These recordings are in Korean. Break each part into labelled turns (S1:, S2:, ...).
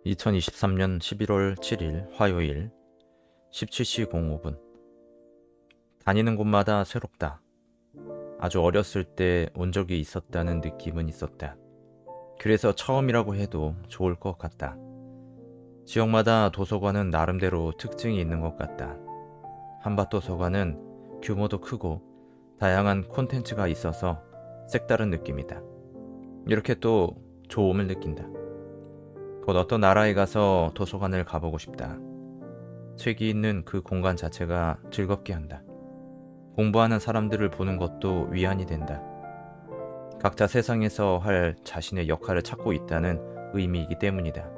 S1: 2023년 11월 7일 화요일 17시 05분. 다니는 곳마다 새롭다. 아주 어렸을 때 온 적이 있었다는 느낌은 있었다. 그래서 처음이라고 해도 좋을 것 같다. 지역마다 도서관은 나름대로 특징이 있는 것 같다. 한밭도서관은 규모도 크고 다양한 콘텐츠가 있어서 색다른 느낌이다. 이렇게 또 좋음을 느낀다. 곧 어떤 나라에 가서 도서관을 가보고 싶다. 책이 있는 그 공간 자체가 즐겁게 한다. 공부하는 사람들을 보는 것도 위안이 된다. 각자 세상에서 할 자신의 역할을 찾고 있다는 의미이기 때문이다.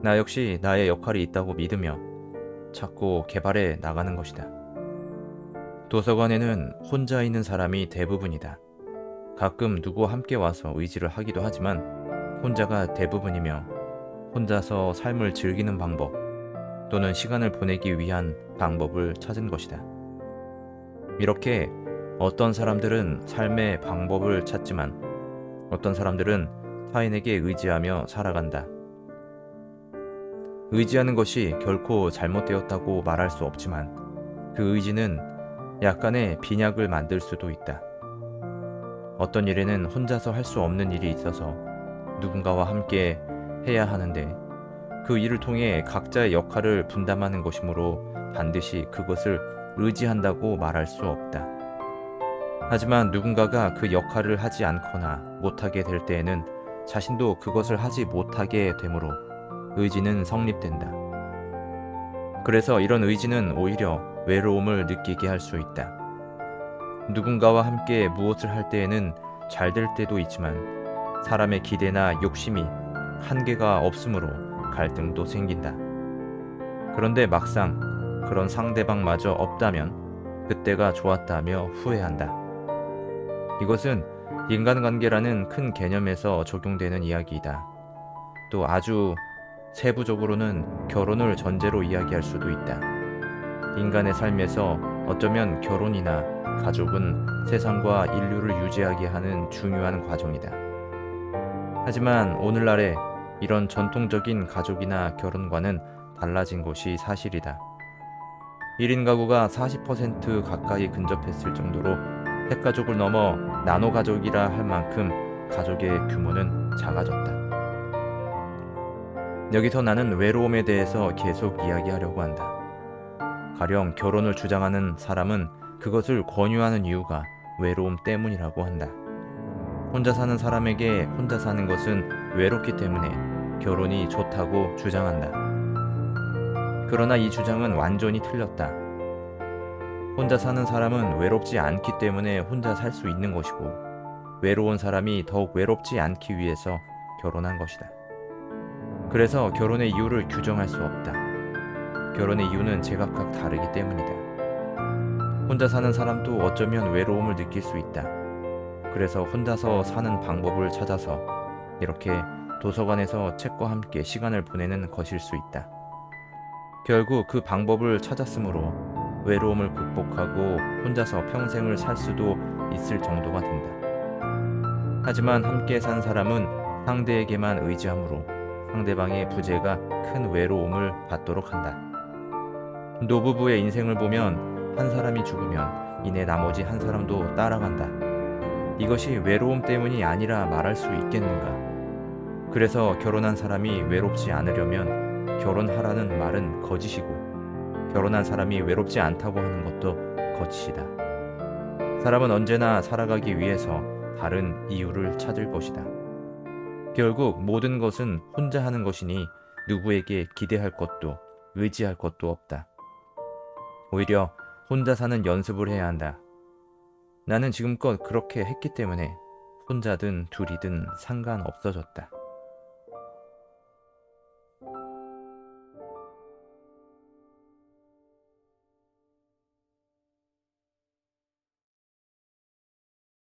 S1: 나 역시 나의 역할이 있다고 믿으며 찾고 개발해 나가는 것이다. 도서관에는 혼자 있는 사람이 대부분이다. 가끔 누구와 함께 와서 의지를 하기도 하지만 혼자가 대부분이며 혼자서 삶을 즐기는 방법 또는 시간을 보내기 위한 방법을 찾은 것이다. 이렇게 어떤 사람들은 삶의 방법을 찾지만 어떤 사람들은 타인에게 의지하며 살아간다. 의지하는 것이 결코 잘못되었다고 말할 수 없지만 그 의지는 약간의 빈약을 만들 수도 있다. 어떤 일에는 혼자서 할 수 없는 일이 있어서 누군가와 함께 해야 하는데 그 일을 통해 각자의 역할을 분담하는 것이므로 반드시 그것을 의지한다고 말할 수 없다. 하지만 누군가가 그 역할을 하지 않거나 못하게 될 때에는 자신도 그것을 하지 못하게 되므로 의지는 성립된다. 그래서 이런 의지는 오히려 외로움을 느끼게 할 수 있다. 누군가와 함께 무엇을 할 때에는 잘 될 때도 있지만 사람의 기대나 욕심이 한계가 없으므로 갈등도 생긴다. 그런데 막상 그런 상대방마저 없다면 그때가 좋았다며 후회한다. 이것은 인간관계라는 큰 개념에서 적용되는 이야기이다. 또 아주 세부적으로는 결혼을 전제로 이야기할 수도 있다. 인간의 삶에서 어쩌면 결혼이나 가족은 세상과 인류를 유지하게 하는 중요한 과정이다. 하지만 오늘날에 이런 전통적인 가족이나 결혼과는 달라진 것이 사실이다. 1인 가구가 40% 가까이 근접했을 정도로 핵가족을 넘어 나노가족이라 할 만큼 가족의 규모는 작아졌다. 여기서 나는 외로움에 대해서 계속 이야기하려고 한다. 가령 결혼을 주장하는 사람은 그것을 권유하는 이유가 외로움 때문이라고 한다. 혼자 사는 사람에게 혼자 사는 것은 외롭기 때문에 결혼이 좋다고 주장한다. 그러나 이 주장은 완전히 틀렸다. 혼자 사는 사람은 외롭지 않기 때문에 혼자 살 수 있는 것이고 외로운 사람이 더욱 외롭지 않기 위해서 결혼한 것이다. 그래서 결혼의 이유를 규정할 수 없다. 결혼의 이유는 제각각 다르기 때문이다. 혼자 사는 사람도 어쩌면 외로움을 느낄 수 있다. 그래서 혼자서 사는 방법을 찾아서 이렇게 도서관에서 책과 함께 시간을 보내는 것일 수 있다. 결국 그 방법을 찾았으므로 외로움을 극복하고 혼자서 평생을 살 수도 있을 정도가 된다. 하지만 함께 산 사람은 상대에게만 의지하므로 상대방의 부재가 큰 외로움을 받도록 한다. 노부부의 인생을 보면 한 사람이 죽으면 이내 나머지 한 사람도 따라간다. 이것이 외로움 때문이 아니라 말할 수 있겠는가? 그래서 결혼한 사람이 외롭지 않으려면 결혼하라는 말은 거짓이고 결혼한 사람이 외롭지 않다고 하는 것도 거짓이다. 사람은 언제나 살아가기 위해서 다른 이유를 찾을 것이다. 결국 모든 것은 혼자 하는 것이니 누구에게 기대할 것도 의지할 것도 없다. 오히려 혼자 사는 연습을 해야 한다. 나는 지금껏 그렇게 했기 때문에 혼자든 둘이든 상관없어졌다.